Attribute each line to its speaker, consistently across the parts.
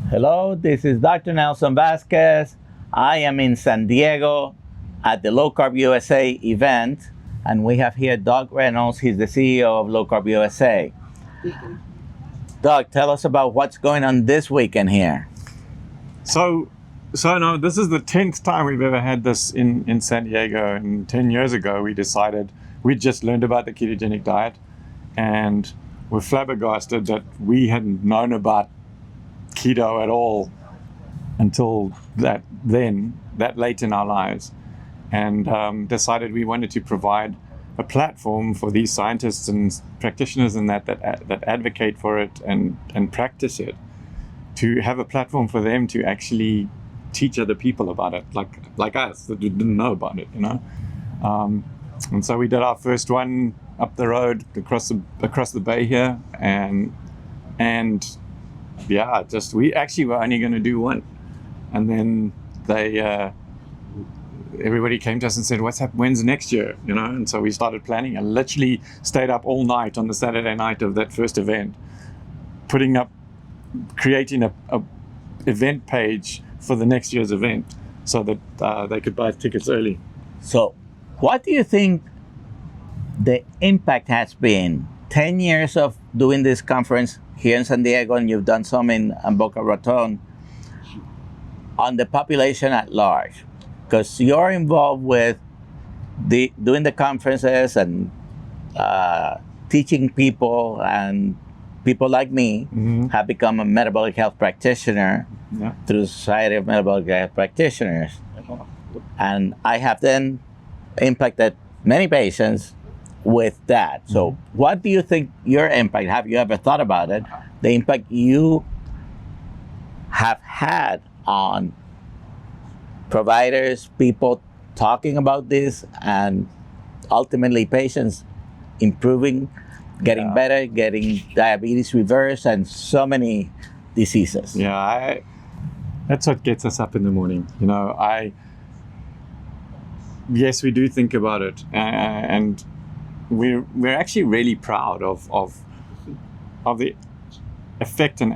Speaker 1: Hello, this is Dr. Nelson Vasquez. I am in San Diego at the Low Carb USA event, and we have here Doug Reynolds. He's the CEO of Low Carb USA. Doug, tell us about what's going on this weekend here.
Speaker 2: So no, this is the 10th time we've ever had this in San Diego, and 10 years ago we decided, we'd just learned about the ketogenic diet and were flabbergasted that we hadn't known about keto at all until that late in our lives, and decided we wanted to provide a platform for these scientists and practitioners and that advocate for it and practice it, to have a platform for them to actually teach other people about it, like us that didn't know about it, and so we did our first one up the road across the bay here, and yeah, we actually were only going to do one, and then everybody came to us and said, when's next year, and so we started planning. I literally stayed up all night on the Saturday night of that first event, creating a event page for the next year's event so that they could buy tickets early.
Speaker 1: So what do you think the impact has been? 10 years of doing this conference here in San Diego, and you've done some in Boca, Raton, on the population at large, because you're involved with doing the conferences and teaching people, and people like me have become a metabolic health practitioner through the Society of Metabolic Health Practitioners. And I have then impacted many patients with that. So what do you think your impact, have you ever thought about it, the impact you have had on providers, people talking about this, and ultimately patients improving, getting better, getting diabetes reversed, and so many diseases?
Speaker 2: Yeah, that's what gets us up in the morning. Yes, we do think about it, and we're actually really proud of the effect and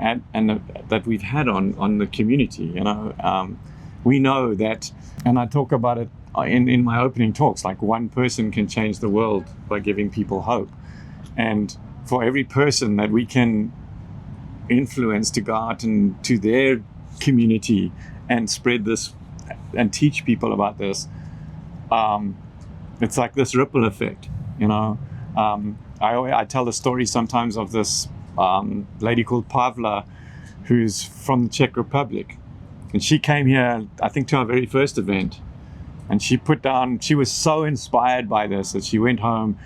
Speaker 2: that we've had on the community. We know that, and I talk about it in my opening talks, like one person can change the world by giving people hope, and for every person that we can influence to go out and to their community and spread this and teach people about this, it's like this ripple effect. I tell the story sometimes of this lady called Pavla, who's from the Czech Republic, and she came here, I think, to our very first event, and she was so inspired by this that she went home,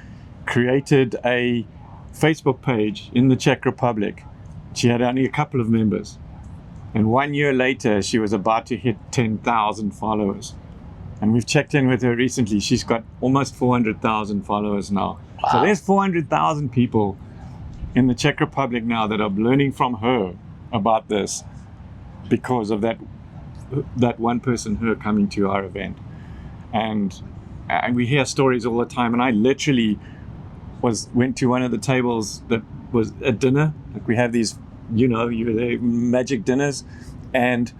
Speaker 2: created a Facebook page in the Czech Republic. She had only a couple of members, and 1 year later she was about to hit 10,000 followers. And we've checked in with her recently. She's got almost 400,000 followers now. Wow. So there's 400,000 people in the Czech Republic now that are learning from her about this because of that one person, her, coming to our event. And we hear stories all the time. And I literally went to one of the tables that was a dinner. Like, we have these, magic dinners, and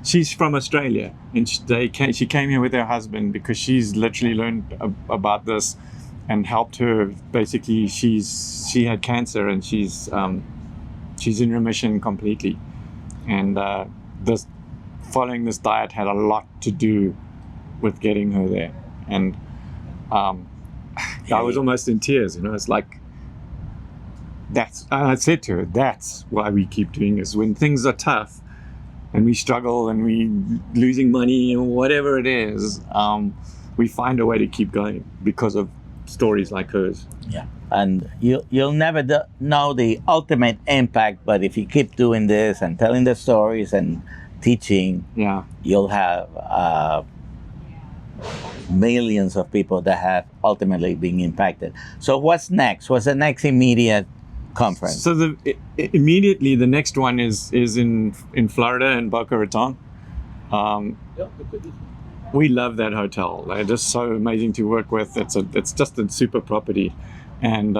Speaker 2: she's from Australia, and she came here with her husband because she's literally learned about this and helped her. Basically, she had cancer, and she's in remission completely. And following this diet had a lot to do with getting her there. And I was almost in tears. It's like, I said to her, that's why we keep doing this. When things are tough and we struggle and we losing money or whatever it is, we find a way to keep going because of stories like hers.
Speaker 1: Yeah, and you'll never know the ultimate impact, but if you keep doing this and telling the stories and teaching, you'll have millions of people that have ultimately been impacted. So what's next? What's the next immediate conference?
Speaker 2: So immediately the next one is in Florida, in Boca Raton. We love that hotel. They're just so amazing to work with. It's just a super property, and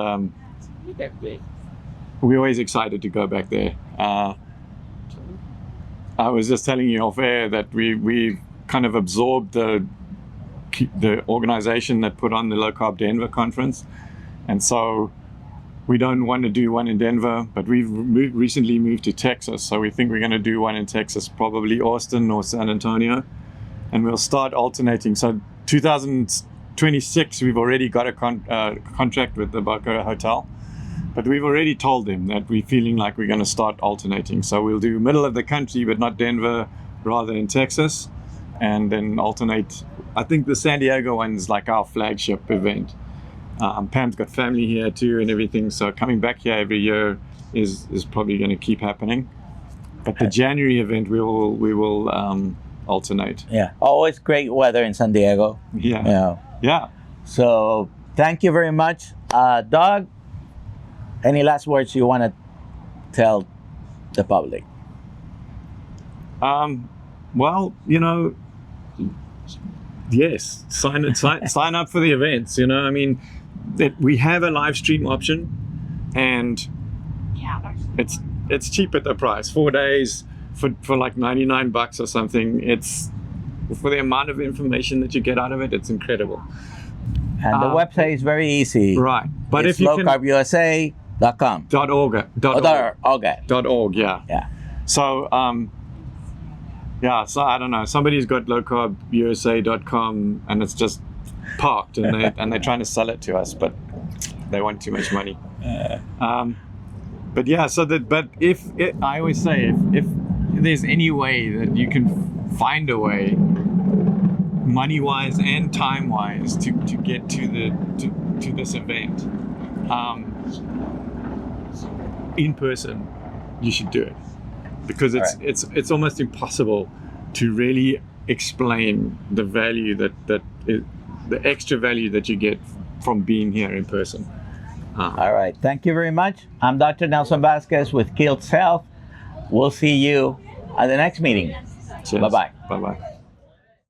Speaker 2: we're always excited to go back there. I was just telling you off air that we kind of absorbed the organization that put on the Low Carb Denver conference, and so we don't want to do one in Denver, but we've recently moved to Texas, so we think we're going to do one in Texas, probably Austin or San Antonio, and we'll start alternating. So 2026, we've already got a contract with the Boca hotel, but we've already told them that we're feeling like we're going to start alternating. So we'll do middle of the country, but not Denver, rather in Texas, and then alternate. I think the San Diego one's like our flagship event. Pam's got family here too and everything, so coming back here every year is probably going to keep happening. But the January event, we will alternate.
Speaker 1: Yeah, always great weather in San Diego.
Speaker 2: Yeah. Yeah.
Speaker 1: So thank you very much, Doug. Any last words you want to tell the public?
Speaker 2: Well, yes, sign up for the events. I mean, we have a live stream option, and it's cheap at the price. 4 days for like $99 or something. It's for the amount of information that you get out of it. It's incredible.
Speaker 1: And the website is very easy.
Speaker 2: Right, but
Speaker 1: it's
Speaker 2: if you can
Speaker 1: lowcarbusa.com.
Speaker 2: .org. Yeah.
Speaker 1: Yeah.
Speaker 2: So so I don't know. Somebody's got lowcarbusa.com and it's just parked, and they're trying to sell it to us, but they want too much money. But yeah, I always say if there's any way that you can find a way, money-wise and time-wise, to get to this event in person, you should do it, because it's almost impossible to really explain the value the extra value that you get from being here in person.
Speaker 1: All right, thank you very much. I'm Dr. Nelson Vasquez with Kilt's Health. We'll see you at the next meeting.
Speaker 2: Cheers.
Speaker 1: Bye-bye.
Speaker 2: Bye-bye.